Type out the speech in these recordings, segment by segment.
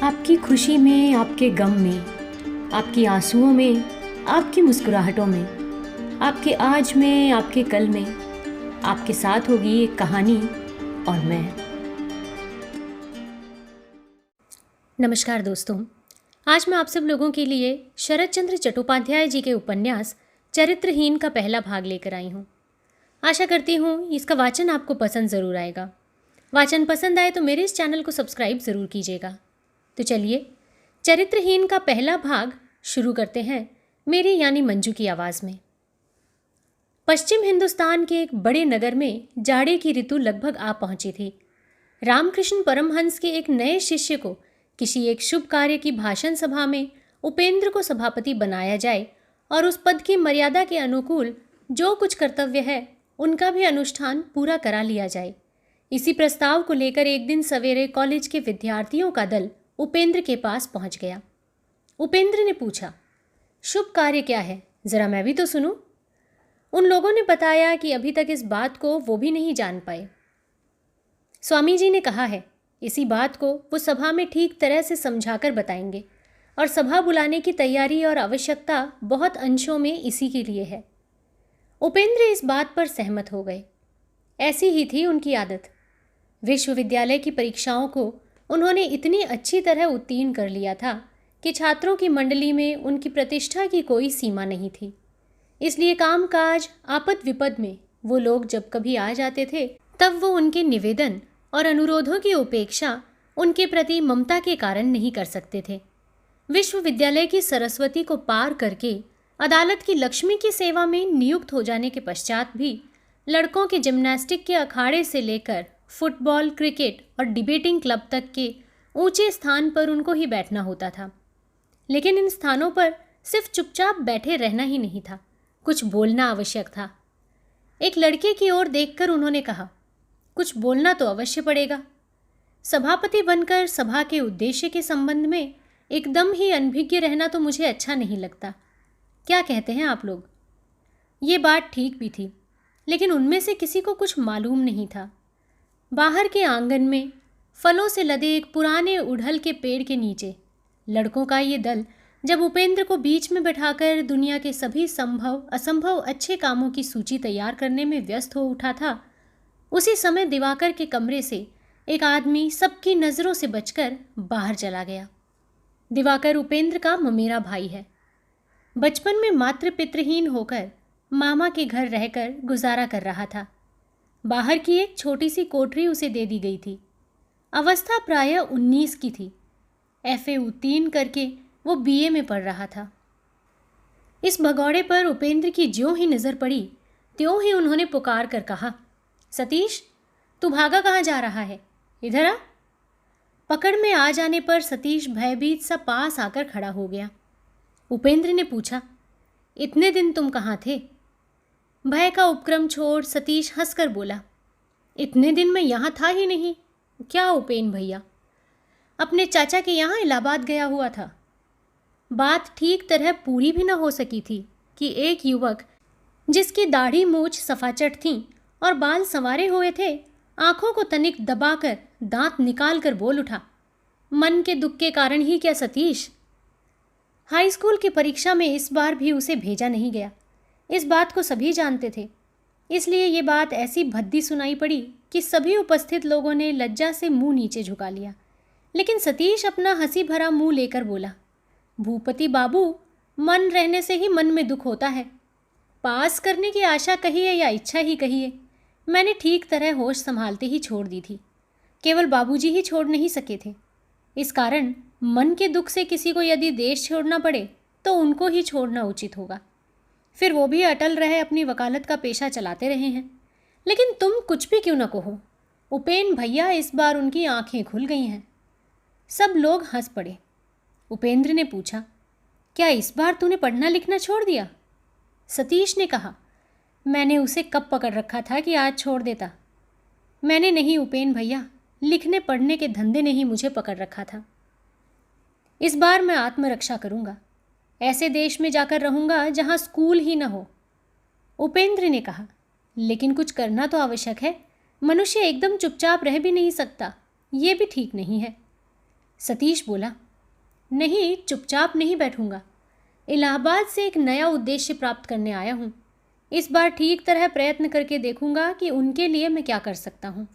आपकी खुशी में, आपके गम में, आपकी आंसुओं में, आपकी मुस्कुराहटों में, आपके आज में, आपके कल में, आपके साथ होगी एक कहानी और मैं। नमस्कार दोस्तों, आज मैं आप सब लोगों के लिए शरद चंद्र चट्टोपाध्याय जी के उपन्यास चरित्रहीन का पहला भाग लेकर आई हूँ। आशा करती हूँ इसका वाचन आपको पसंद ज़रूर आएगा। वाचन पसंद आए तो मेरे इस चैनल को सब्सक्राइब ज़रूर कीजिएगा। तो चलिए चरित्रहीन का पहला भाग शुरू करते हैं मेरी यानी मंजू की आवाज़ में। पश्चिम हिंदुस्तान के एक बड़े नगर में जाड़े की ऋतु लगभग आ पहुंची थी। रामकृष्ण परमहंस के एक नए शिष्य को किसी एक शुभ कार्य की भाषण सभा में उपेंद्र को सभापति बनाया जाए और उस पद की मर्यादा के अनुकूल जो कुछ कर्तव्य है उनका भी अनुष्ठान पूरा करा लिया जाए। इसी प्रस्ताव को लेकर एक दिन सवेरे कॉलेज के विद्यार्थियों का दल उपेंद्र के पास पहुंच गया। उपेंद्र ने पूछा, शुभ कार्य क्या है, जरा मैं भी तो सुनूं। उन लोगों ने बताया कि अभी तक इस बात को वो भी नहीं जान पाए। स्वामी जी ने कहा है इसी बात को वो सभा में ठीक तरह से समझाकर बताएंगे और सभा बुलाने की तैयारी और आवश्यकता बहुत अंशों में इसी के लिए है। उपेंद्र इस बात पर सहमत हो गए। ऐसी ही थी उनकी आदत। विश्वविद्यालय की परीक्षाओं को उन्होंने इतनी अच्छी तरह उत्तीर्ण कर लिया था कि छात्रों की मंडली में उनकी प्रतिष्ठा की कोई सीमा नहीं थी। इसलिए कामकाज आपद विपद में वो लोग जब कभी आ जाते थे तब वो उनके निवेदन और अनुरोधों की उपेक्षा उनके प्रति ममता के कारण नहीं कर सकते थे। विश्वविद्यालय की सरस्वती को पार करके अदालत की लक्ष्मी की सेवा में नियुक्त हो जाने के पश्चात भी लड़कों के जिम्नास्टिक के अखाड़े से लेकर फुटबॉल, क्रिकेट और डिबेटिंग क्लब तक के ऊंचे स्थान पर उनको ही बैठना होता था। लेकिन इन स्थानों पर सिर्फ चुपचाप बैठे रहना ही नहीं था, कुछ बोलना आवश्यक था। एक लड़के की ओर देखकर उन्होंने कहा, कुछ बोलना तो अवश्य पड़ेगा। सभापति बनकर सभा के उद्देश्य के संबंध में एकदम ही अनभिज्ञ रहना तो मुझे अच्छा नहीं लगता। क्या कहते हैं आप लोग? ये बात ठीक भी थी, लेकिन उनमें से किसी को कुछ मालूम नहीं था। बाहर के आंगन में फलों से लदे एक पुराने उड़हल के पेड़ के नीचे लड़कों का ये दल जब उपेंद्र को बीच में बैठाकर दुनिया के सभी संभव असंभव अच्छे कामों की सूची तैयार करने में व्यस्त हो उठा था, उसी समय दिवाकर के कमरे से एक आदमी सबकी नज़रों से बचकर बाहर चला गया। दिवाकर उपेंद्र का ममेरा भाई है। बचपन में मातृ पितृहीन होकर मामा के घर रहकर गुजारा कर रहा था। बाहर की एक छोटी सी कोठरी उसे दे दी गई थी। अवस्था प्रायः 19 की थी। एफए उत्तीर्ण करके वो बीए में पढ़ रहा था। इस भगौड़े पर उपेंद्र की ज्यों ही नज़र पड़ी त्यों ही उन्होंने पुकार कर कहा, सतीश, तू भागा कहाँ जा रहा है? इधर आ। पकड़ में आ जाने पर सतीश भयभीत सा पास आकर खड़ा हो गया। उपेंद्र ने पूछा, इतने दिन तुम कहाँ थे? भय का उपक्रम छोड़ सतीश हंसकर बोला, इतने दिन मैं यहाँ था ही नहीं। क्या उपेन भैया? अपने चाचा के यहाँ इलाहाबाद गया हुआ था। बात ठीक तरह पूरी भी न हो सकी थी कि एक युवक जिसकी दाढ़ी मूछ सफाचट थी और बाल संवारे हुए थे, आंखों को तनिक दबाकर दांत निकाल कर बोल उठा, मन के दुख के कारण ही क्या सतीश? हाई स्कूल की परीक्षा में इस बार भी उसे भेजा नहीं गया। इस बात को सभी जानते थे, इसलिए ये बात ऐसी भद्दी सुनाई पड़ी कि सभी उपस्थित लोगों ने लज्जा से मुंह नीचे झुका लिया। लेकिन सतीश अपना हंसी भरा मुंह लेकर बोला, भूपति बाबू, मन रहने से ही मन में दुख होता है। पास करने की आशा कहिए या इच्छा ही कहिए, मैंने ठीक तरह होश संभालते ही छोड़ दी थी। केवल बाबूजी ही छोड़ नहीं सके थे। इस कारण मन के दुख से किसी को यदि देश छोड़ना पड़े तो उनको ही छोड़ना उचित होगा। फिर वो भी अटल रहे, अपनी वकालत का पेशा चलाते रहे हैं। लेकिन तुम कुछ भी क्यों न कहो, उपेन भैया, इस बार उनकी आंखें खुल गई हैं। सब लोग हंस पड़े। उपेंद्र ने पूछा, क्या इस बार तूने पढ़ना लिखना छोड़ दिया? सतीश ने कहा, मैंने उसे कब पकड़ रखा था कि आज छोड़ देता? मैंने नहीं उपेन भैया, लिखने पढ़ने के धंधे ने ही मुझे पकड़ रखा था। इस बार मैं आत्मरक्षा करूंगा। ऐसे देश में जाकर रहूंगा जहां स्कूल ही न हो। उपेंद्र ने कहा, लेकिन कुछ करना तो आवश्यक है। मनुष्य एकदम चुपचाप रह भी नहीं सकता, ये भी ठीक नहीं है। सतीश बोला, नहीं, चुपचाप नहीं बैठूंगा। इलाहाबाद से एक नया उद्देश्य प्राप्त करने आया हूँ। इस बार ठीक तरह प्रयत्न करके देखूंगा कि उनके लिए मैं क्या कर सकता हूँ।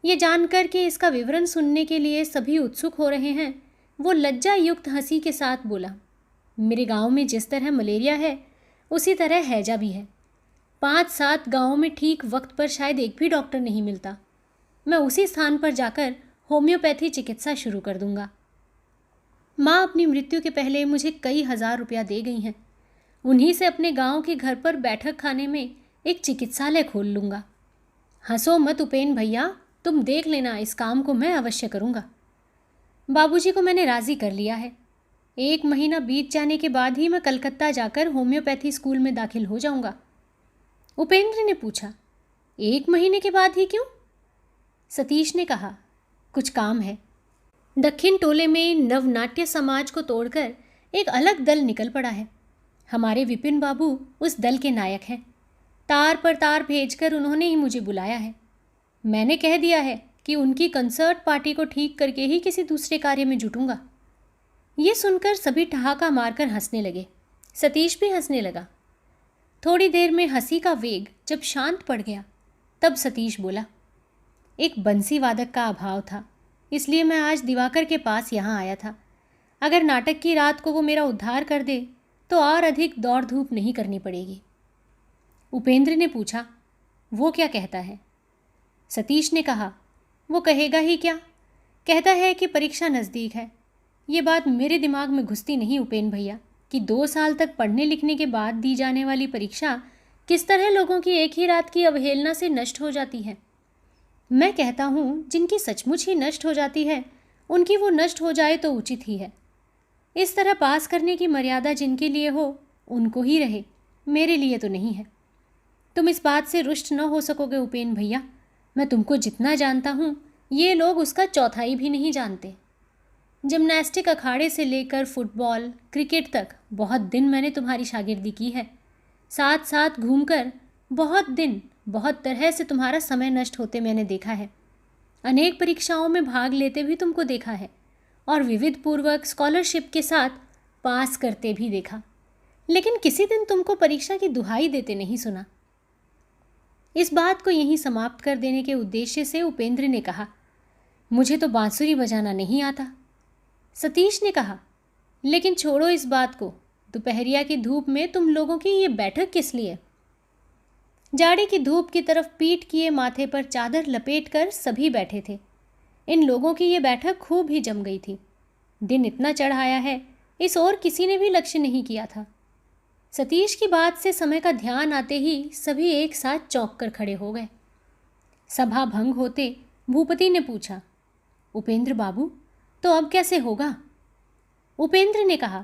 ये जानकर कि इसका विवरण सुनने के लिए सभी उत्सुक हो रहे हैं, वो लज्जा युक्त हंसी के साथ बोला, मेरे गांव में जिस तरह मलेरिया है उसी तरह हैजा भी है। 5-7 गांवों में ठीक वक्त पर शायद एक भी डॉक्टर नहीं मिलता। मैं उसी स्थान पर जाकर होम्योपैथी चिकित्सा शुरू कर दूंगा। माँ अपनी मृत्यु के पहले मुझे कई हजार रुपया दे गई हैं। उन्हीं से अपने गांव के घर पर बैठक खाने में एक चिकित्सालय खोल लूँगा। हंसो मत उपेन भैया, तुम देख लेना, इस काम को मैं अवश्य करूँगा। बाबूजी को मैंने राज़ी कर लिया है। 1 महीना बीत जाने के बाद ही मैं कलकत्ता जाकर होम्योपैथी स्कूल में दाखिल हो जाऊँगा। उपेंद्र ने पूछा, 1 महीने के बाद ही क्यों? सतीश ने कहा, कुछ काम है। दक्षिण टोले में नवनाट्य समाज को तोड़कर एक अलग दल निकल पड़ा है। हमारे विपिन बाबू उस दल के नायक हैं। तार पर तार भेजकर उन्होंने ही मुझे बुलाया है। मैंने कह दिया है कि उनकी कंसर्ट पार्टी को ठीक करके ही किसी दूसरे कार्य में जुटूंगा। ये सुनकर सभी ठहाका मारकर हंसने लगे। सतीश भी हंसने लगा। थोड़ी देर में हंसी का वेग जब शांत पड़ गया, तब सतीश बोला, एक बंसी वादक का अभाव था, इसलिए मैं आज दिवाकर के पास यहाँ आया था। अगर नाटक की रात को वो मेरा उद्धार कर दे तो और अधिक दौड़ धूप नहीं करनी पड़ेगी। उपेंद्र ने पूछा, वो क्या कहता है? सतीश ने कहा, वो कहेगा ही क्या, कहता है कि परीक्षा नज़दीक है। ये बात मेरे दिमाग में घुसती नहीं उपेन भैया कि 2 साल तक पढ़ने लिखने के बाद दी जाने वाली परीक्षा किस तरह लोगों की एक ही रात की अवहेलना से नष्ट हो जाती है। मैं कहता हूँ, जिनकी सचमुच ही नष्ट हो जाती है उनकी वो नष्ट हो जाए तो उचित ही है। इस तरह पास करने की मर्यादा जिनके लिए हो उनको ही रहे, मेरे लिए तो नहीं है। तुम इस बात से रुष्ट न हो सकोगे उपेन भैया। मैं तुमको जितना जानता हूँ ये लोग उसका चौथाई भी नहीं जानते। जिम्नास्टिक अखाड़े से लेकर फुटबॉल क्रिकेट तक बहुत दिन मैंने तुम्हारी शागिर्दी की है। साथ साथ घूमकर बहुत दिन बहुत तरह से तुम्हारा समय नष्ट होते मैंने देखा है। अनेक परीक्षाओं में भाग लेते भी तुमको देखा है और विविध पूर्वक स्कॉलरशिप के साथ पास करते भी देखा, लेकिन किसी दिन तुमको परीक्षा की दुहाई देते नहीं सुना। इस बात को यहीं समाप्त कर देने के उद्देश्य से उपेंद्र ने कहा, मुझे तो बांसुरी बजाना नहीं आता। सतीश ने कहा, लेकिन छोड़ो इस बात को, दोपहरिया की धूप में तुम लोगों की ये बैठक किस लिए? जाड़े की धूप की तरफ पीठ किए माथे पर चादर लपेटकर सभी बैठे थे। इन लोगों की ये बैठक खूब ही जम गई थी। दिन इतना चढ़ आया है, इस ओर किसी ने भी लक्ष्य नहीं किया था। सतीश की बात से समय का ध्यान आते ही सभी एक साथ चौंक कर खड़े हो गए। सभा भंग होते भूपति ने पूछा, उपेंद्र बाबू, तो अब कैसे होगा? उपेंद्र ने कहा,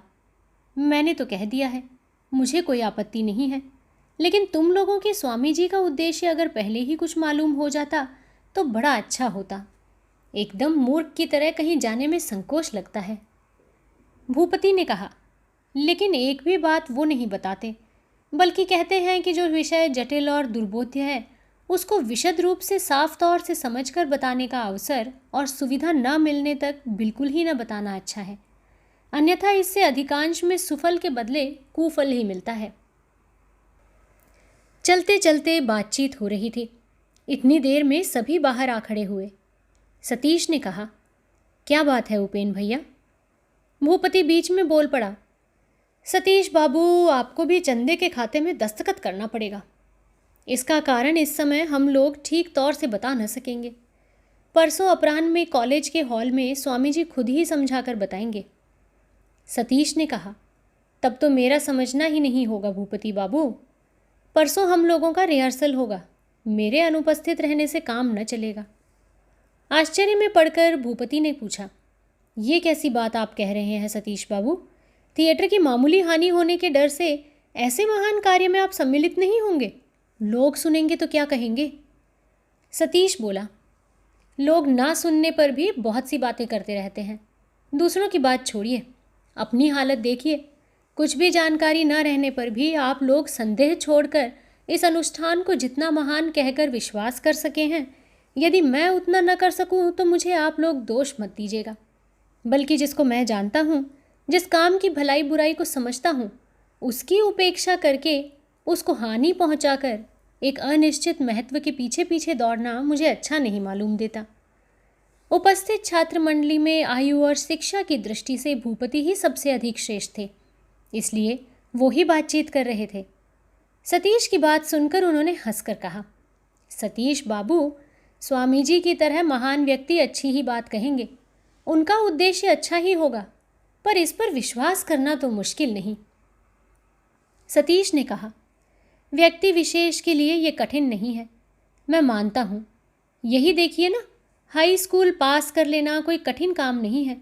मैंने तो कह दिया है, मुझे कोई आपत्ति नहीं है, लेकिन तुम लोगों के स्वामी जी का उद्देश्य अगर पहले ही कुछ मालूम हो जाता तो बड़ा अच्छा होता। एकदम मूर्ख की तरह कहीं जाने में संकोच लगता है। भूपति ने कहा, लेकिन एक भी बात वो नहीं बताते, बल्कि कहते हैं कि जो विषय जटिल और दुर्बोध्य है उसको विशद रूप से साफ तौर से समझकर बताने का अवसर और सुविधा न मिलने तक बिल्कुल ही न बताना अच्छा है, अन्यथा इससे अधिकांश में सुफल के बदले कुफल ही मिलता है। चलते चलते बातचीत हो रही थी। इतनी देर में सभी बाहर आ खड़े हुए। सतीश ने कहा, क्या बात है उपेन भैया? भूपति बीच में बोल पड़ा, सतीश बाबू, आपको भी चंदे के खाते में दस्तखत करना पड़ेगा। इसका कारण इस समय हम लोग ठीक तौर से बता न सकेंगे। परसों अपराह्न में कॉलेज के हॉल में स्वामी जी खुद ही समझा कर बताएंगे। सतीश ने कहा, तब तो मेरा समझना ही नहीं होगा भूपति बाबू। परसों हम लोगों का रिहर्सल होगा, मेरे अनुपस्थित रहने से काम न चलेगा। आश्चर्य में पड़कर भूपति ने पूछा, ये कैसी बात आप कह रहे हैं सतीश बाबू? थिएटर की मामूली हानि होने के डर से ऐसे महान कार्य में आप सम्मिलित नहीं होंगे? लोग सुनेंगे तो क्या कहेंगे? सतीश बोला, लोग ना सुनने पर भी बहुत सी बातें करते रहते हैं। दूसरों की बात छोड़िए, अपनी हालत देखिए। कुछ भी जानकारी न रहने पर भी आप लोग संदेह छोड़कर इस अनुष्ठान को जितना महान कहकर विश्वास कर सके हैं, यदि मैं उतना न कर सकूं तो मुझे आप लोग दोष मत दीजिएगा। बल्कि जिसको मैं जानता हूँ, जिस काम की भलाई बुराई को समझता हूँ, उसकी उपेक्षा करके, उसको हानि पहुँचाकर एक अनिश्चित महत्व के पीछे पीछे दौड़ना मुझे अच्छा नहीं मालूम देता। उपस्थित छात्र मंडली में आयु और शिक्षा की दृष्टि से भूपति ही सबसे अधिक श्रेष्ठ थे, इसलिए वो ही बातचीत कर रहे थे। सतीश की बात सुनकर उन्होंने हंसकर कहा, सतीश बाबू, स्वामी जी की तरह महान व्यक्ति अच्छी ही बात कहेंगे, उनका उद्देश्य अच्छा ही होगा, पर इस पर विश्वास करना तो मुश्किल नहीं। सतीश ने कहा, व्यक्ति विशेष के लिए ये कठिन नहीं है, मैं मानता हूँ। यही देखिए ना, हाई स्कूल पास कर लेना कोई कठिन काम नहीं है।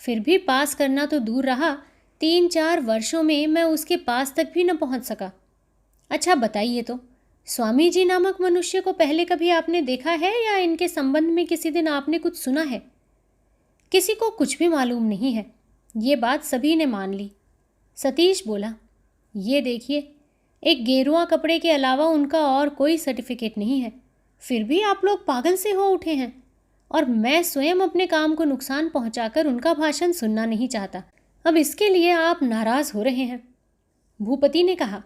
फिर भी पास करना तो दूर रहा, 3-4 वर्षों में मैं उसके पास तक भी न पहुँच सका। अच्छा बताइए तो, स्वामी जी नामक मनुष्य को पहले कभी आपने देखा है या इनके संबंध में किसी दिन आपने कुछ सुना है? किसी को कुछ भी मालूम नहीं है। ये बात सभी ने मान ली। सतीश बोला, ये देखिए, एक गेरुआ कपड़े के अलावा उनका और कोई सर्टिफिकेट नहीं है, फिर भी आप लोग पागल से हो उठे हैं, और मैं स्वयं अपने काम को नुकसान पहुंचाकर उनका भाषण सुनना नहीं चाहता। अब इसके लिए आप नाराज़ हो रहे हैं। भूपति ने कहा,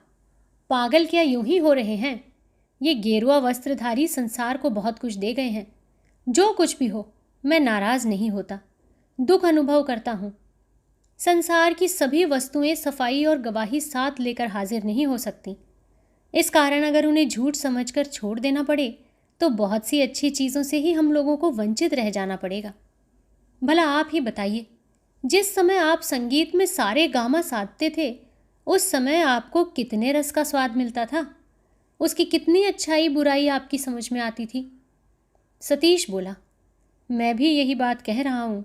पागल क्या यूं ही हो रहे हैं? ये गेरुआ वस्त्रधारी संसार को बहुत कुछ दे गए हैं। जो कुछ भी हो, मैं नाराज़ नहीं होता, दुख अनुभव करता हूँ। संसार की सभी वस्तुएं सफाई और गवाही साथ लेकर हाजिर नहीं हो सकती। इस कारण अगर उन्हें झूठ समझकर छोड़ देना पड़े तो बहुत सी अच्छी चीज़ों से ही हम लोगों को वंचित रह जाना पड़ेगा। भला आप ही बताइए, जिस समय आप संगीत में सारे गामा साधते थे, उस समय आपको कितने रस का स्वाद मिलता था? उसकी कितनी अच्छाई बुराई आपकी समझ में आती थी? सतीश बोला, मैं भी यही बात कह रहा हूँ।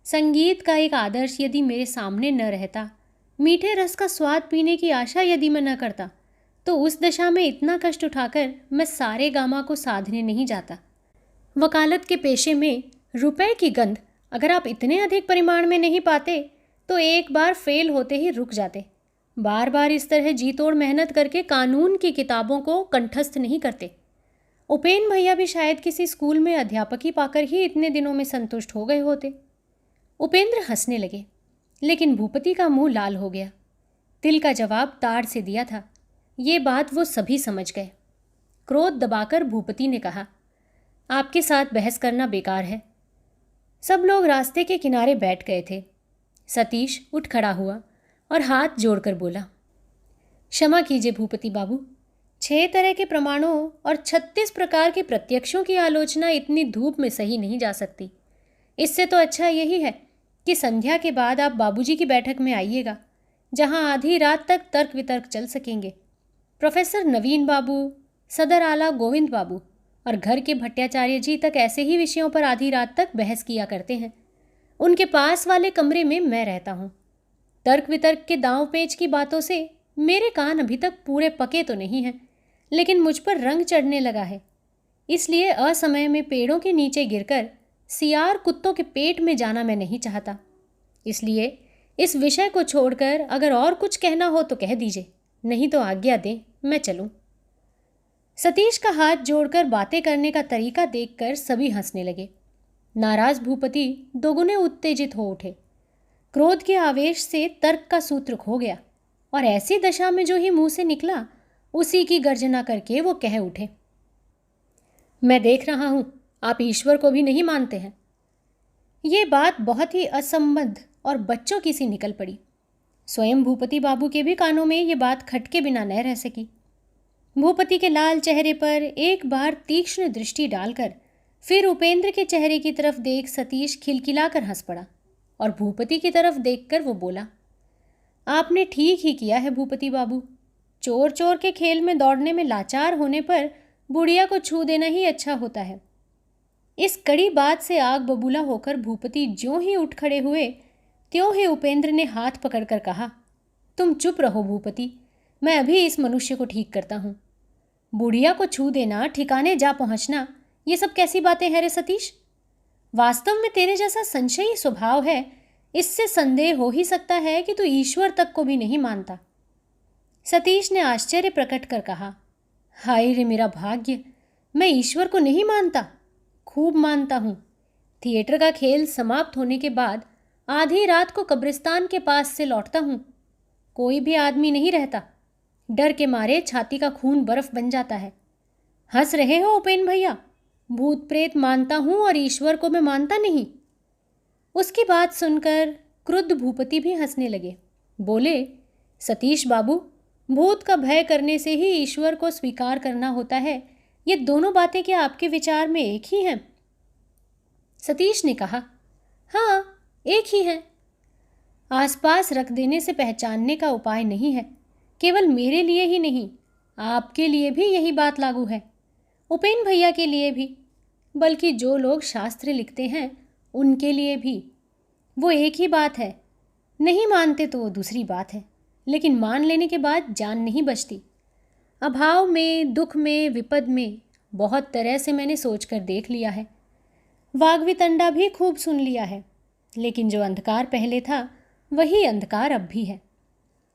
संगीत का एक आदर्श यदि मेरे सामने न रहता, मीठे रस का स्वाद पीने की आशा यदि मैं न करता, तो उस दशा में इतना कष्ट उठाकर मैं सारे गामा को साधने नहीं जाता। वकालत के पेशे में रुपए की गंध अगर आप इतने अधिक परिमाण में नहीं पाते तो एक बार फेल होते ही रुक जाते। बार बार इस तरह जी तोड़ मेहनत करके कानून की किताबों को कंठस्थ नहीं करते। उपेन भैया भी शायद किसी स्कूल में अध्यापकी पाकर ही इतने दिनों में संतुष्ट हो गए होते। उपेंद्र हंसने लगे, लेकिन भूपति का मुंह लाल हो गया। तिल का जवाब ताड़ से दिया था, ये बात वो सभी समझ गए। क्रोध दबाकर भूपति ने कहा, आपके साथ बहस करना बेकार है। सब लोग रास्ते के किनारे बैठ गए थे। सतीश उठ खड़ा हुआ और हाथ जोड़कर बोला, क्षमा कीजिए भूपति बाबू, 6 तरह के प्रमाणों और 36 प्रकार के प्रत्यक्षों की आलोचना इतनी धूप में सही नहीं जा सकती। इससे तो अच्छा यही है कि संध्या के बाद आप बाबूजी की बैठक में आइएगा, जहां आधी रात तक तर्क वितर्क चल सकेंगे। प्रोफेसर नवीन बाबू, सदर आला गोविंद बाबू और घर के भट्टाचार्य जी तक ऐसे ही विषयों पर आधी रात तक बहस किया करते हैं। उनके पास वाले कमरे में मैं रहता हूँ। तर्क वितर्क के दांव पेच की बातों से मेरे कान अभी तक पूरे पके तो नहीं हैं, लेकिन मुझ पर रंग चढ़ने लगा है। इसलिए असमय में पेड़ों के नीचे गिरकर सियार कुत्तों के पेट में जाना मैं नहीं चाहता। इसलिए इस विषय को छोड़कर अगर और कुछ कहना हो तो कह दीजिए, नहीं तो आज्ञा दें, मैं चलूं। सतीश का हाथ जोड़कर बातें करने का तरीका देखकर सभी हंसने लगे। नाराज भूपति दोगुने उत्तेजित हो उठे। क्रोध के आवेश से तर्क का सूत्र खो गया और ऐसी दशा में जो ही मुंह से निकला उसी की गर्जना करके वो कह उठे, मैं देख रहा हूं आप ईश्वर को भी नहीं मानते हैं। ये बात बहुत ही असंबद्ध और बच्चों की सी निकल पड़ी। स्वयं भूपति बाबू के भी कानों में ये बात खटके बिना न रह सकी। भूपति के लाल चेहरे पर एक बार तीक्ष्ण दृष्टि डालकर फिर उपेंद्र के चेहरे की तरफ देख सतीश खिलखिलाकर हंस पड़ा और भूपति की तरफ देखकर वो बोला, आपने ठीक ही किया है भूपति बाबू। चोर चोर के खेल में दौड़ने में लाचार होने पर बुढ़िया को छू देना ही अच्छा होता है। इस कड़ी बात से आग बबूला होकर भूपति ज्यों ही उठ खड़े हुए त्यों ही उपेंद्र ने हाथ पकड़कर कहा, तुम चुप रहो भूपति, मैं अभी इस मनुष्य को ठीक करता हूँ। बुढ़िया को छू देना, ठिकाने जा पहुँचना, ये सब कैसी बातें हैं रे सतीश? वास्तव में तेरे जैसा संशयी स्वभाव है, इससे संदेह हो ही सकता है कि तू ईश्वर तक को भी नहीं मानता। सतीश ने आश्चर्य प्रकट कर कहा, हाय रे मेरा भाग्य, मैं ईश्वर को नहीं मानता, खूब मानता हूँ। थिएटर का खेल समाप्त होने के बाद आधी रात को कब्रिस्तान के पास से लौटता हूँ। कोई भी आदमी नहीं रहता। डर के मारे छाती का खून बर्फ बन जाता है। हंस रहे हो उपेन भैया? भूत प्रेत मानता हूँ और ईश्वर को मैं मानता नहीं। उसकी बात सुनकर क्रुद्ध भूपति भी हंसने लगे। बोले, सतीश बाबू, भूत का भय करने से ही ईश्वर को स्वीकार करना होता है। ये दोनों बातें क्या आपके विचार में एक ही हैं? सतीश ने कहा, हाँ, एक ही है। आसपास रख देने से पहचानने का उपाय नहीं है। केवल मेरे लिए ही नहीं, आपके लिए भी यही बात लागू है, उपेन भैया के लिए भी, बल्कि जो लोग शास्त्र लिखते हैं उनके लिए भी। वो एक ही बात है। नहीं मानते तो वो दूसरी बात है, लेकिन मान लेने के बाद जान नहीं बचती। अभाव में, दुख में, विपद में बहुत तरह से मैंने सोच कर देख लिया है। वाग्वितंडा भी खूब सुन लिया है, लेकिन जो अंधकार पहले था वही अंधकार अब भी है।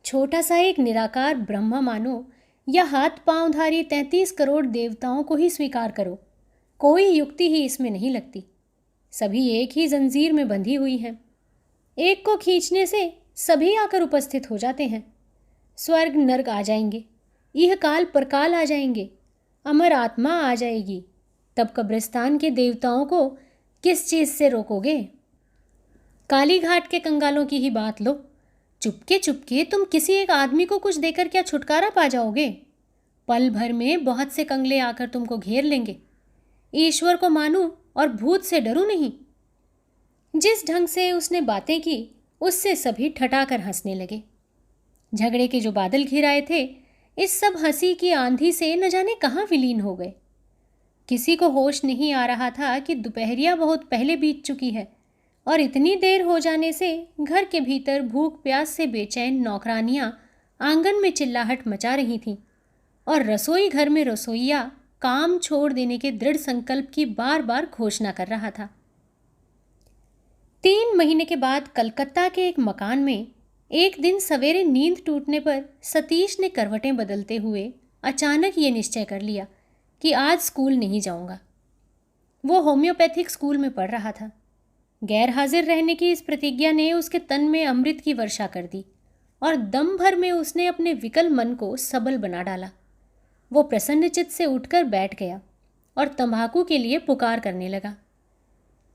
छोटा सा एक निराकार ब्रह्म मानो या हाथ पांवधारी 33 करोड़ देवताओं को ही स्वीकार करो, कोई युक्ति ही इसमें नहीं लगती। सभी एक ही जंजीर में बंधी हुई हैं। एक को खींचने से सभी आकर उपस्थित हो जाते हैं। स्वर्ग नर्क आ जाएंगे, यह काल परकाल आ जाएंगे, अमर आत्मा आ जाएगी। तब कब्रिस्तान के देवताओं को किस चीज़ से रोकोगे? काली घाट के कंगालों की ही बात लो। चुपके चुपके तुम किसी एक आदमी को कुछ देकर क्या छुटकारा पा जाओगे? पल भर में बहुत से कंगले आकर तुमको घेर लेंगे। ईश्वर को मानूं और भूत से डरूं नहीं। जिस ढंग से उसने बातें की उससे सभी ठठाकर हंसने लगे। झगड़े के जो बादल घिर आए थे, इस सब हंसी की आंधी से न जाने कहाँ विलीन हो गए। किसी को होश नहीं आ रहा था कि दोपहरिया बहुत पहले बीत चुकी है और इतनी देर हो जाने से घर के भीतर भूख प्यास से बेचैन नौकरानियां आंगन में चिल्लाहट मचा रही थीं और रसोई घर में रसोइया काम छोड़ देने के दृढ़ संकल्प की बार बार घोषणा कर रहा था। 3 महीने के बाद कलकत्ता के एक मकान में एक दिन सवेरे नींद टूटने पर सतीश ने करवटें बदलते हुए अचानक ये निश्चय कर लिया कि आज स्कूल नहीं जाऊंगा। वो होम्योपैथिक स्कूल में पढ़ रहा था। गैर हाजिर रहने की इस प्रतिज्ञा ने उसके तन में अमृत की वर्षा कर दी और दम भर में उसने अपने विकल मन को सबल बना डाला। वो प्रसन्नचित्त से उठकर बैठ गया और तंबाकू के लिए पुकार करने लगा।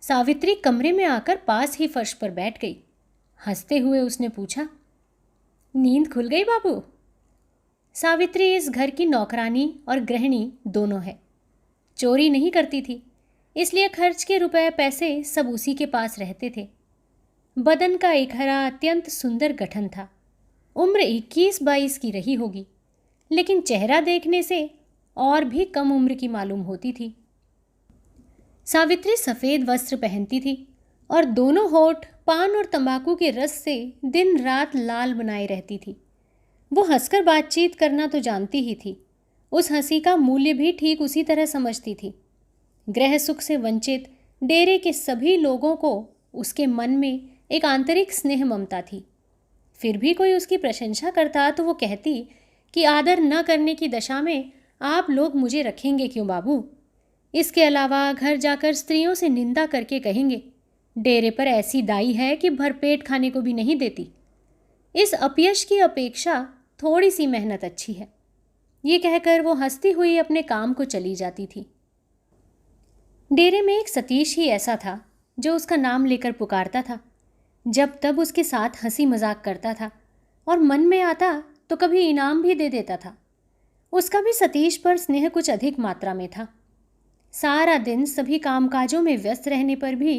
सावित्री कमरे में आकर पास ही फर्श पर बैठ गई। हंसते हुए उसने पूछा, नींद खुल गई बाबू? सावित्री इस घर की नौकरानी और गृहिणी दोनों है। चोरी नहीं करती थी, इसलिए खर्च के रुपए पैसे सब उसी के पास रहते थे। बदन का इकहरा अत्यंत सुंदर गठन था। उम्र 21-22 की रही होगी, लेकिन चेहरा देखने से और भी कम उम्र की मालूम होती थी। सावित्री सफ़ेद वस्त्र पहनती थी और दोनों होठ पान और तंबाकू के रस से दिन रात लाल बनाए रहती थी। वो हंसकर बातचीत करना तो जानती ही थी, उस हंसी का मूल्य भी ठीक उसी तरह समझती थी। गृह सुख से वंचित डेरे के सभी लोगों को उसके मन में एक आंतरिक स्नेह ममता थी। फिर भी कोई उसकी प्रशंसा करता तो वो कहती कि आदर न करने की दशा में आप लोग मुझे रखेंगे क्यों बाबू? इसके अलावा घर जाकर स्त्रियों से निंदा करके कहेंगे, डेरे पर ऐसी दाई है कि भरपेट खाने को भी नहीं देती। इस अपयश की अपेक्षा थोड़ी सी मेहनत अच्छी है। ये कहकर वो हंसती हुई अपने काम को चली जाती थी। डेरे में एक सतीश ही ऐसा था जो उसका नाम लेकर पुकारता था। जब तब उसके साथ हंसी मजाक करता था और मन में आता तो कभी इनाम भी दे देता था। उसका भी सतीश पर स्नेह कुछ अधिक मात्रा में था। सारा दिन सभी कामकाजों में व्यस्त रहने पर भी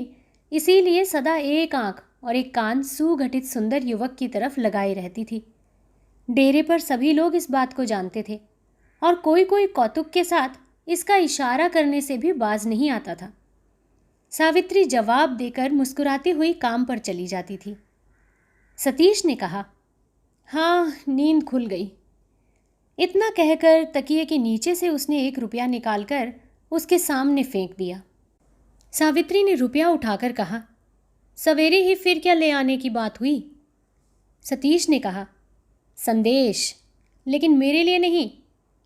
इसीलिए सदा एक आंख और एक कान सुगठित सुंदर युवक की तरफ लगाई रहती थी। डेरे पर सभी लोग इस बात को जानते थे और कोई कोई कौतुक के साथ इसका इशारा करने से भी बाज नहीं आता था। सावित्री जवाब देकर मुस्कुराती हुई काम पर चली जाती थी। सतीश ने कहा, हाँ, नींद खुल गई। इतना कहकर तकिए के नीचे से उसने 1 रुपया निकालकर उसके सामने फेंक दिया। सावित्री ने रुपया उठाकर कहा, सवेरे ही फिर क्या ले आने की बात हुई? सतीश ने कहा, संदेश, लेकिन मेरे लिए नहीं,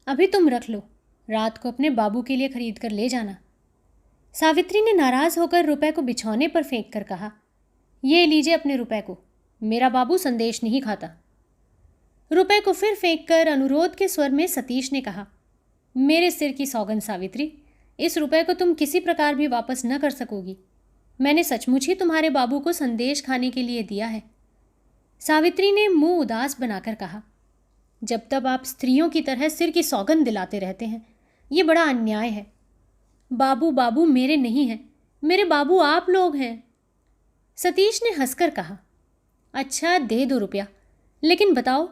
अभी तुम रख लो, रात को अपने बाबू के लिए खरीद कर ले जाना। सावित्री ने नाराज होकर रुपए को बिछौने पर फेंक कर कहा, ये लीजिए अपने रुपए को, मेरा बाबू संदेश नहीं खाता। रुपए को फिर फेंक कर अनुरोध के स्वर में सतीश ने कहा, मेरे सिर की सौगंध सावित्री, इस रुपए को तुम किसी प्रकार भी वापस न कर सकोगी। मैंने सचमुच ही तुम्हारे बाबू को संदेश खाने के लिए दिया है। सावित्री ने मुंह उदास बनाकर कहा, जब तक आप स्त्रियों की तरह सिर की सौगंध दिलाते रहते हैं, ये बड़ा अन्याय है। बाबू बाबू मेरे नहीं हैं, मेरे बाबू आप लोग हैं। सतीश ने हंसकर कहा, अच्छा दे दो रुपया, लेकिन बताओ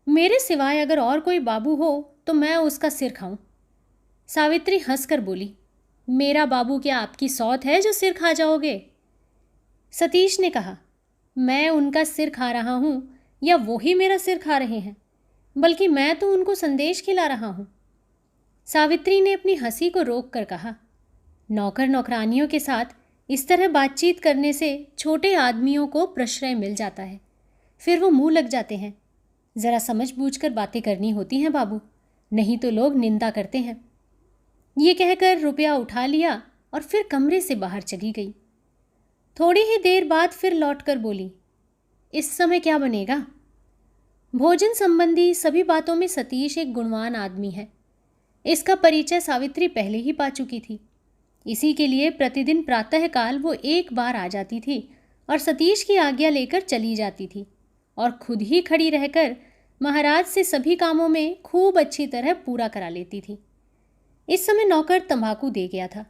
मेरे सिवाय अगर और कोई बाबू हो तो मैं उसका सिर खाऊं। सावित्री हंसकर बोली, मेरा बाबू क्या आपकी सौत है जो सिर खा जाओगे? सतीश ने कहा, मैं उनका सिर खा रहा हूं या वो ही मेरा सिर खा रहे हैं, बल्कि मैं तो उनको संदेश खिला रहा हूं। सावित्री ने अपनी हंसी को रोक कर कहा, नौकर नौकरानियों के साथ इस तरह बातचीत करने से छोटे आदमियों को प्रश्रय मिल जाता है, फिर वो मुंह लग जाते हैं। ज़रा समझ बूझ कर बातें करनी होती हैं बाबू, नहीं तो लोग निंदा करते हैं। ये कहकर रुपया उठा लिया और फिर कमरे से बाहर चली गई। थोड़ी ही देर बाद फिर लौटकर बोली, इस समय क्या बनेगा? भोजन संबंधी सभी बातों में सतीश एक गुणवान आदमी है। इसका परिचय सावित्री पहले ही पा चुकी थी। इसी के लिए प्रतिदिन प्रातःकाल वो एक बार आ जाती थी और सतीश की आज्ञा लेकर चली जाती थी और खुद ही खड़ी रहकर महाराज से सभी कामों में खूब अच्छी तरह पूरा करा लेती थी। इस समय नौकर तंबाकू दे गया था।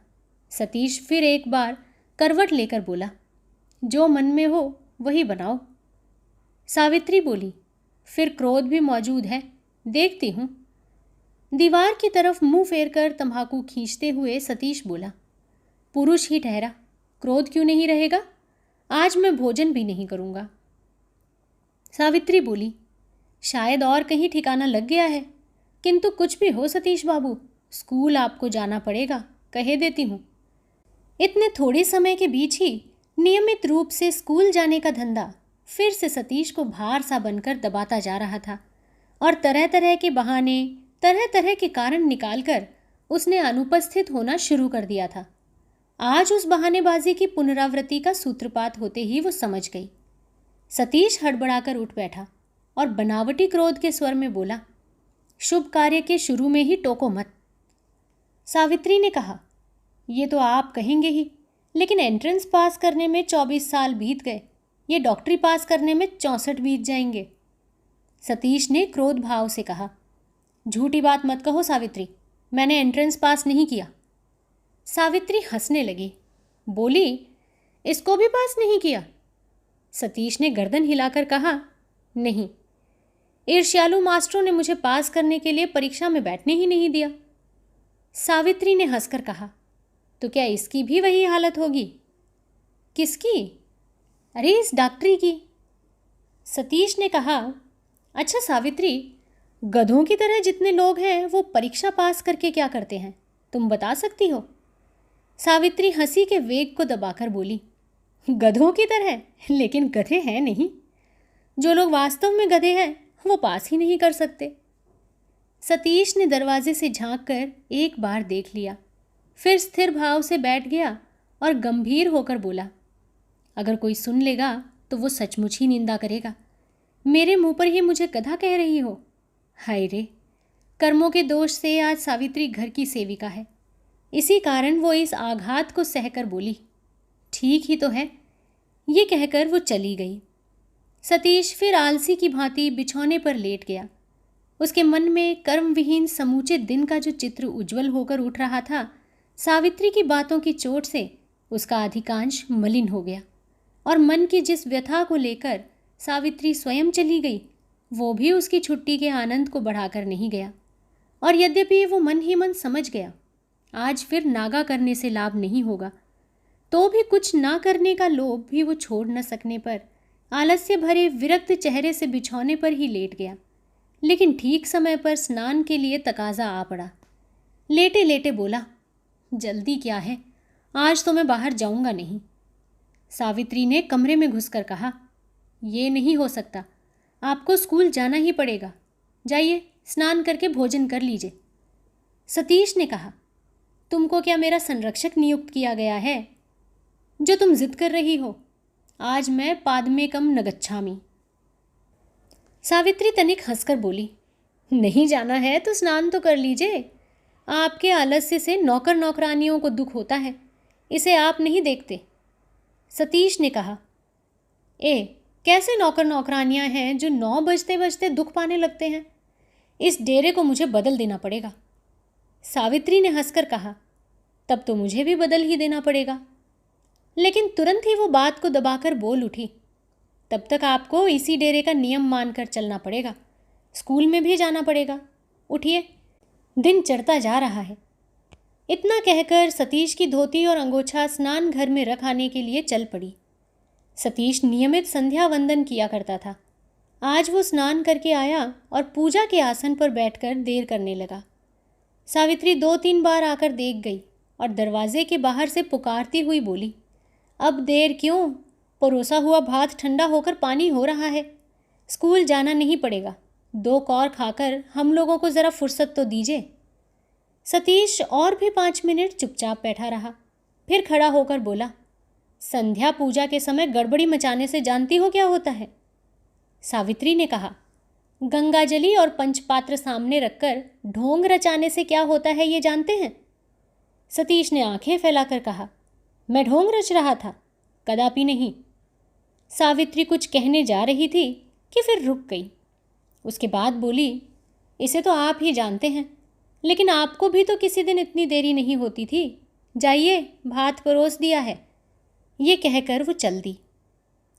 सतीश फिर एक बार करवट लेकर बोला, जो मन में हो वही बनाओ। सावित्री बोली, फिर क्रोध भी मौजूद है, देखती हूँ। दीवार की तरफ मुंह फेरकर तंबाकू खींचते हुए सतीश बोला, पुरुष ही ठहरा, क्रोध क्यों नहीं रहेगा? आज मैं भोजन भी नहीं करूँगा। सावित्री बोली, शायद और कहीं ठिकाना लग गया है, किंतु कुछ भी हो सतीश बाबू, स्कूल आपको जाना पड़ेगा, कहे देती हूँ। इतने थोड़े समय के बीच ही नियमित रूप से स्कूल जाने का धंधा फिर से सतीश को भार सा बनकर दबाता जा रहा था और तरह तरह के बहाने, तरह तरह के कारण निकालकर उसने अनुपस्थित होना शुरू कर दिया था। आज उस बहानेबाजी की पुनरावृत्ति का सूत्रपात होते ही वो समझ गई। सतीश हड़बड़ाकर उठ बैठा और बनावटी क्रोध के स्वर में बोला, शुभ कार्य के शुरू में ही टोको मत। सावित्री ने कहा, ये तो आप कहेंगे ही, लेकिन एंट्रेंस पास करने में 24 साल बीत गए, ये डॉक्टरी पास करने में 64 बीत जाएंगे। सतीश ने क्रोध भाव से कहा, झूठी बात मत कहो सावित्री, मैंने एंट्रेंस पास नहीं किया। सावित्री हंसने लगी, बोली, इसको भी पास नहीं किया? सतीश ने गर्दन हिलाकर कहा, नहीं, ईर्ष्यालु मास्टरों ने मुझे पास करने के लिए परीक्षा में बैठने ही नहीं दिया। सावित्री ने हंसकर कहा, तो क्या इसकी भी वही हालत होगी? किसकी? अरे इस डॉक्टरी की। सतीश ने कहा, अच्छा सावित्री, गधों की तरह जितने लोग हैं वो परीक्षा पास करके क्या करते हैं, तुम बता सकती हो? सावित्री हंसी के वेग को दबाकर बोली, गधों की तरह? लेकिन गधे हैं नहीं। जो लोग वास्तव में गधे हैं वो पास ही नहीं कर सकते। सतीश ने दरवाजे से झांक कर एक बार देख लिया, फिर स्थिर भाव से बैठ गया और गंभीर होकर बोला, अगर कोई सुन लेगा तो वो सचमुच ही निंदा करेगा। मेरे मुंह पर ही मुझे गधा कह रही हो? हाय रे, कर्मों के दोष से आज सावित्री घर की सेविका है, इसी कारण वो इस आघात को सहकर बोली, ठीक ही तो है। ये कहकर वो चली गई। सतीश फिर आलसी की भांति बिछौने पर लेट गया। उसके मन में कर्मविहीन समूचे दिन का जो चित्र उज्जवल होकर उठ रहा था, सावित्री की बातों की चोट से उसका अधिकांश मलिन हो गया और मन की जिस व्यथा को लेकर सावित्री स्वयं चली गई, वो भी उसकी छुट्टी के आनंद को बढ़ाकर नहीं गया। और यद्यपि वो मन ही मन समझ गया, आज फिर नागा करने से लाभ नहीं होगा, तो भी कुछ ना करने का लोभ भी वो छोड़ न सकने पर आलस्य भरे विरक्त चेहरे से बिछौने पर ही लेट गया। लेकिन ठीक समय पर स्नान के लिए तकाजा आ पड़ा। लेटे लेटे बोला, जल्दी क्या है, आज तो मैं बाहर जाऊंगा नहीं। सावित्री ने कमरे में घुसकर कहा, ये नहीं हो सकता, आपको स्कूल जाना ही पड़ेगा, जाइए स्नान करके भोजन कर लीजिए। सतीश ने कहा, तुमको क्या मेरा संरक्षक नियुक्त किया गया है? जो तुम जिद कर रही हो, आज मैं पाद्मेकम न गच्छामि। सावित्री तनिक हंसकर बोली, नहीं जाना है तो स्नान तो कर लीजिए। आपके आलस्य से नौकर नौकरानियों को दुख होता है, इसे आप नहीं देखते। सतीश ने कहा, कैसे नौकर नौकरानियां हैं जो 9 बजते बजते दुख पाने लगते हैं? इस डेरे को मुझे बदल देना पड़ेगा। सावित्री ने हंसकर कहा, तब तो मुझे भी बदल ही देना पड़ेगा। लेकिन तुरंत ही वो बात को दबाकर बोल उठी, तब तक आपको इसी डेरे का नियम मानकर चलना पड़ेगा। स्कूल में भी जाना पड़ेगा। उठिए, दिन चढ़ता जा रहा है। इतना कहकर सतीश की धोती और अंगोछा स्नान घर में रख आने के लिए चल पड़ी। सतीश नियमित संध्या वंदन किया करता था। आज वो स्नान करके आया और पूजा के आसन पर बैठकर देर करने लगा। सावित्री 2-3 बार आकर देख गई और दरवाजे के बाहर से पुकारती हुई बोली, अब देर क्यों? परोसा हुआ भात ठंडा होकर पानी हो रहा है। स्कूल जाना नहीं पड़ेगा। 2 कौर खाकर हम लोगों को ज़रा फुर्सत तो दीजिए। सतीश और भी 5 मिनट चुपचाप बैठा रहा, फिर खड़ा होकर बोला, संध्या पूजा के समय गड़बड़ी मचाने से जानती हो क्या होता है? सावित्री ने कहा, गंगाजली और पंचपात्र सामने रखकर ढोंग रचाने से क्या होता है ये जानते हैं? सतीश ने आंखें फैलाकर कहा, मैं ढोंग रच रहा था? कदापि नहीं। सावित्री कुछ कहने जा रही थी कि फिर रुक गई। उसके बाद बोली, इसे तो आप ही जानते हैं, लेकिन आपको भी तो किसी दिन इतनी देरी नहीं होती थी। जाइए, भात परोस दिया है। ये कहकर वो चल दी।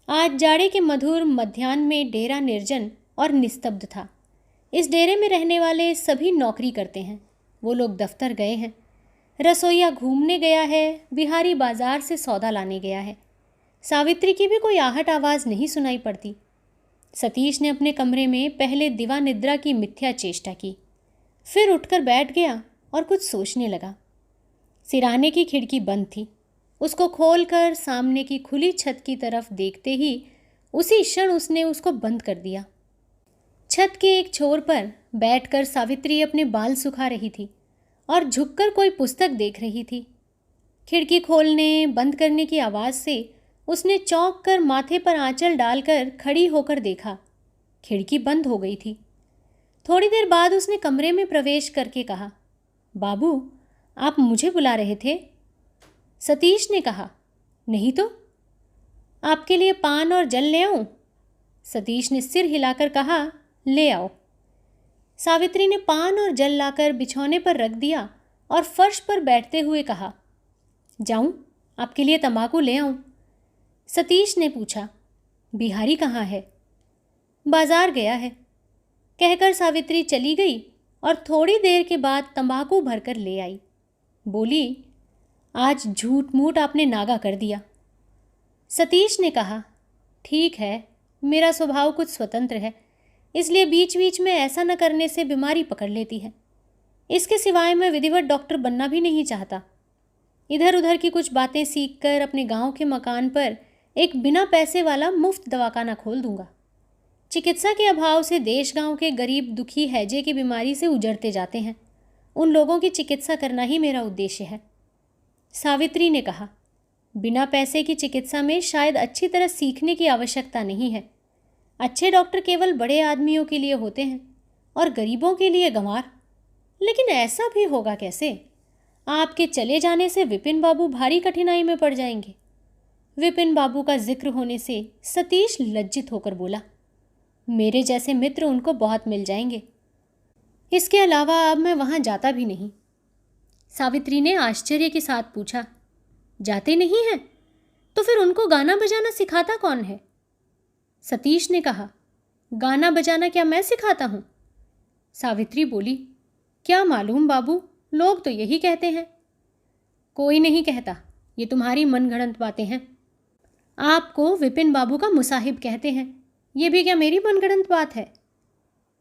आज जाड़े के मधुर मध्याह्न में डेरा निर्जन और निस्तब्ध था। इस डेरे में रहने वाले सभी नौकरी करते हैं। वो लोग दफ्तर गए हैं, रसोइया घूमने गया है, बिहारी बाजार से सौदा लाने गया है। सावित्री की भी कोई आहट आवाज़ नहीं सुनाई पड़ती। सतीश ने अपने कमरे में पहले दिवा निद्रा की मिथ्या चेष्टा की, फिर उठकर बैठ गया और कुछ सोचने लगा। सिराने की खिड़की बंद थी। उसको खोलकर सामने की खुली छत की तरफ देखते ही उसी क्षण उसने उसको बंद कर दिया। छत के एक छोर पर बैठकर सावित्री अपने बाल सुखा रही थी और झुककर कोई पुस्तक देख रही थी। खिड़की खोलने बंद करने की आवाज़ से उसने चौंक कर माथे पर आंचल डालकर खड़ी होकर देखा। खिड़की बंद हो गई थी। थोड़ी देर बाद उसने कमरे में प्रवेश करके कहा, बाबू, आप मुझे बुला रहे थे? सतीश ने कहा, नहीं तो। आपके लिए पान और जल ले आऊं? सतीश ने सिर हिलाकर कहा, ले आओ। सावित्री ने पान और जल लाकर बिछौने पर रख दिया और फर्श पर बैठते हुए कहा, जाऊं, आपके लिए तंबाकू ले आऊं? सतीश ने पूछा, बिहारी कहाँ है? बाजार गया है, कहकर सावित्री चली गई और थोड़ी देर के बाद तंबाकू भरकर ले आई। बोली, आज झूठ मूठ आपने नागा कर दिया। सतीश ने कहा, ठीक है, मेरा स्वभाव कुछ स्वतंत्र है, इसलिए बीच बीच में ऐसा न करने से बीमारी पकड़ लेती है। इसके सिवाय मैं विधिवत डॉक्टर बनना भी नहीं चाहता। इधर उधर की कुछ बातें सीखकर अपने गांव के मकान पर एक बिना पैसे वाला मुफ्त दवाखाना खोल दूंगा। चिकित्सा के अभाव से देश गांव के गरीब दुखी हैजे की बीमारी से उजड़ते जाते हैं। उन लोगों की चिकित्सा करना ही मेरा उद्देश्य है। सावित्री ने कहा, बिना पैसे की चिकित्सा में शायद अच्छी तरह सीखने की आवश्यकता नहीं है। अच्छे डॉक्टर केवल बड़े आदमियों के लिए होते हैं और गरीबों के लिए गंवार। लेकिन ऐसा भी होगा कैसे? आपके चले जाने से विपिन बाबू भारी कठिनाई में पड़ जाएंगे। विपिन बाबू का जिक्र होने से सतीश लज्जित होकर बोला, मेरे जैसे मित्र उनको बहुत मिल जाएंगे। इसके अलावा अब मैं वहाँ जाता भी नहीं। सावित्री ने आश्चर्य के साथ पूछा, जाते नहीं हैं? तो फिर उनको गाना बजाना सिखाता कौन है? सतीश ने कहा, गाना बजाना क्या मैं सिखाता हूँ? सावित्री बोली, क्या मालूम बाबू, लोग तो यही कहते हैं। कोई नहीं कहता, ये तुम्हारी मनगढ़ंत बातें हैं। आपको विपिन बाबू का मुसाहिब कहते हैं, ये भी क्या मेरी मनगढ़ंत बात है?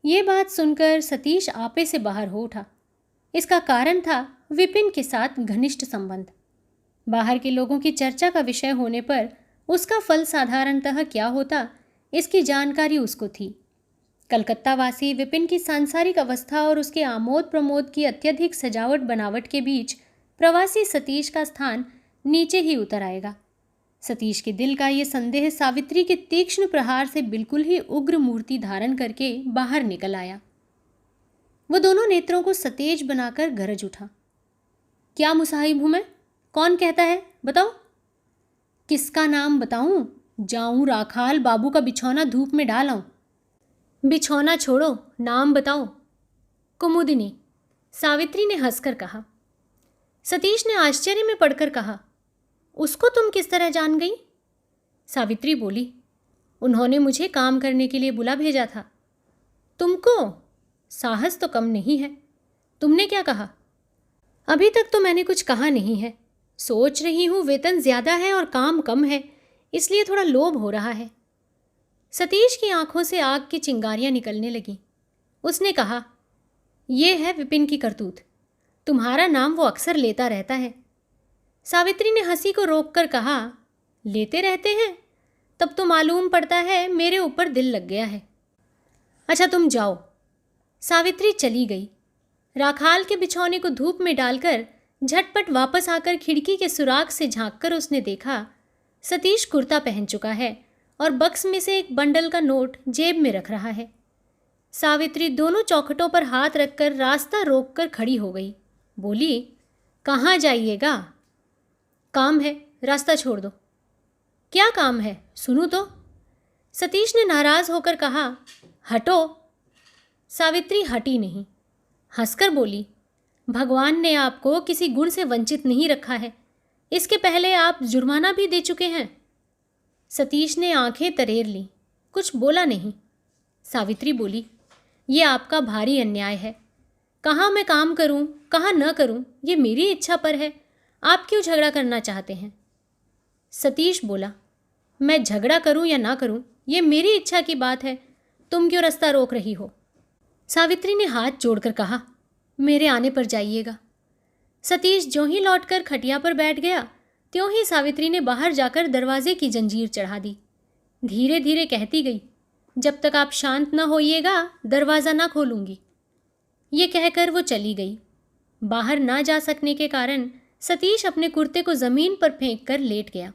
ये बात सुनकर सतीश आपे से बाहर हो उठा। इसका कारण था विपिन के साथ घनिष्ठ संबंध। बाहर के लोगों की चर्चा का विषय होने पर उसका फल साधारणतः क्या होता, इसकी जानकारी उसको थी। कलकत्ता वासी विपिन की सांसारिक अवस्था और उसके आमोद प्रमोद की अत्यधिक सजावट बनावट के बीच प्रवासी सतीश का स्थान नीचे ही उतर आएगा। सतीश के दिल का ये संदेह सावित्री के तीक्ष्ण प्रहार से बिल्कुल ही उग्र मूर्ति धारण करके बाहर निकल आया। वो दोनों नेत्रों को सतेज बनाकर गरज उठा। क्या मुसाहिब हूं मैं? कौन कहता है? बताओ। किसका नाम बताऊं? जाऊं राखाल बाबू का बिछौना धूप में डाल आऊं? बिछौना छोड़ो, नाम बताओ। कुमुदिनी, सावित्री ने हंसकर कहा। सतीश ने आश्चर्य में पड़कर कहा, उसको तुम किस तरह जान गई? सावित्री बोली, उन्होंने मुझे काम करने के लिए बुला भेजा था। तुमको? साहस तो कम नहीं है। तुमने क्या कहा? अभी तक तो मैंने कुछ कहा नहीं है। सोच रही हूं वेतन ज्यादा है और काम कम है, इसलिए थोड़ा लोभ हो रहा है। सतीश की आंखों से आग की चिंगारियां निकलने लगीं। उसने कहा, यह है विपिन की करतूत। तुम्हारा नाम वो अक्सर लेता रहता है। सावित्री ने हंसी को रोककर कहा, लेते रहते हैं? तब तो मालूम पड़ता है मेरे ऊपर दिल लग गया है। अच्छा तुम जाओ। सावित्री चली गई। राखाल के बिछौने को धूप में डालकर झटपट वापस आकर खिड़की के सुराख से झांककर उसने देखा, सतीश कुर्ता पहन चुका है और बक्स में से एक बंडल का नोट जेब में रख रहा है। सावित्री दोनों चौखटों पर हाथ रखकर रास्ता रोककर खड़ी हो गई। बोली, कहाँ जाइएगा? काम है, रास्ता छोड़ दो। क्या काम है? सुनूं तो। सतीश ने नाराज होकर कहा, हटो। सावित्री हटी नहीं। हंसकर बोली, भगवान ने आपको किसी गुण से वंचित नहीं रखा है। इसके पहले आप जुर्माना भी दे चुके हैं। सतीश ने आंखें तरेर लीं, कुछ बोला नहीं। सावित्री बोली, ये आपका भारी अन्याय है। कहाँ मैं काम करूं, कहाँ न करूं, ये मेरी इच्छा पर है। आप क्यों झगड़ा करना चाहते हैं? सतीश बोला, मैं झगड़ा करूं या ना करूं, ये मेरी इच्छा की बात है। तुम क्यों रास्ता रोक रही हो? सावित्री ने हाथ जोड़कर कहा, मेरे आने पर जाइएगा। सतीश ज्यों ही लौटकर खटिया पर बैठ गया, त्यों ही सावित्री ने बाहर जाकर दरवाजे की जंजीर चढ़ा दी। धीरे धीरे कहती गई, जब तक आप शांत न होइएगा दरवाज़ा ना खोलूंगी। ये कहकर वो चली गई। बाहर ना जा सकने के कारण सतीश अपने कुर्ते को ज़मीन पर फेंक कर लेट गया।